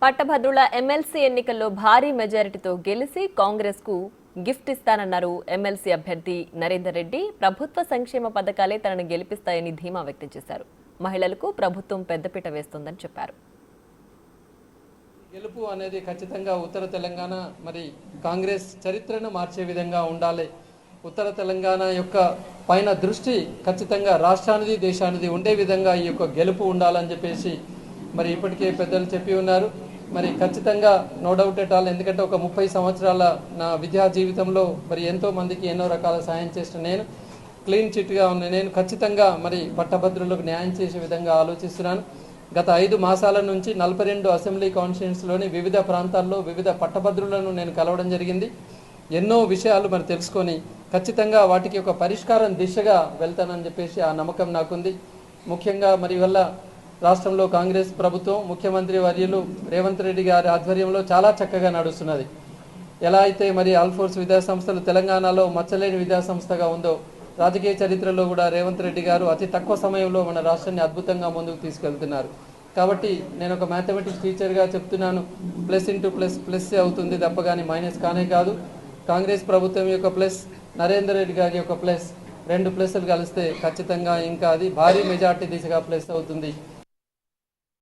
పట్టభద్రుల ఎమ్మెల్సీ ఎన్నికల్లో భారీ మెజారిటీతో గెలిచి కాంగ్రెస్ కు గిఫ్ట్ ఇస్తానన్నారు ఎమ్మెల్సీ అభ్యర్థి నరేందర్ రెడ్డి. ప్రభుత్వ సంక్షేమ పథకాలే తనను గెలిపిస్తాయని ధీమా వ్యక్తం చేశారు. మహిళలకు ప్రభుత్వం పెద్దపీట వేస్తోందని చెప్పారు. గెలుపు అనేది ఖచ్చితంగా ఉత్తర తెలంగాణ మరి కాంగ్రెస్ చరిత్రను మార్చే విధంగా ఉండాలి. ఉత్తర తెలంగాణ యొక్క పైన దృష్టి ఖచ్చితంగా రాష్ట్రానిది దేశానిది ఉండే విధంగా ఈ యొక్క గెలుపు ఉండాలని చెప్పేసి మరి ఇప్పటికే పెద్దలు చెప్పి ఉన్నారు. మరి ఖచ్చితంగా నో డౌట్ ఎట్ ఆల్, ఎందుకంటే ఒక 30 సంవత్సరాల నా విద్యా జీవితంలో మరి ఎంతో మందికి ఎన్నో రకాల సాయం చేసిన నేను, క్లీన్ చిట్గా ఉన్న నేను ఖచ్చితంగా మరి పట్టభద్రులకు న్యాయం చేసే విధంగా ఆలోచిస్తున్నాను. గత 5 మాసాల నుంచి 42 అసెంబ్లీ కాన్స్టిట్యూన్సీలోని వివిధ ప్రాంతాల్లో వివిధ పట్టభద్రులను నేను కలవడం జరిగింది. ఎన్నో విషయాలు మరి తెలుసుకొని ఖచ్చితంగా వాటికి ఒక పరిష్కారం దిశగా వెళ్తానని చెప్పేసి ఆ నమ్మకం నాకుంది. ముఖ్యంగా మరి వల్ల రాష్ట్రంలో కాంగ్రెస్ ప్రభుత్వం ముఖ్యమంత్రి వర్యులు రేవంత్ రెడ్డి గారి ఆధ్వర్యంలో చాలా చక్కగా నడుస్తున్నది. ఎలా అయితే మరి ఆల్ఫోర్స్ విద్యాసంస్థలు తెలంగాణలో మచ్చలేని విద్యాసంస్థగా ఉందో, రాజకీయ చరిత్రలో కూడా రేవంత్ రెడ్డి గారు అతి తక్కువ సమయంలో మన రాష్ట్రాన్ని అద్భుతంగా ముందుకు తీసుకెళ్తున్నారు. కాబట్టి నేను ఒక మ్యాథమెటిక్స్ టీచర్గా చెప్తున్నాను, ప్లస్ ఇంటూ ప్లస్ ప్లస్ అవుతుంది తప్ప కానీ మైనస్ కానే కాదు. కాంగ్రెస్ ప్రభుత్వం యొక్క ప్లస్, నరేందర్ రెడ్డి గారి యొక్క ప్లస్, 2 ప్లస్లు కలిస్తే ఖచ్చితంగా ఇంకా అది భారీ మెజార్టీ దిశగా ప్లస్ అవుతుంది.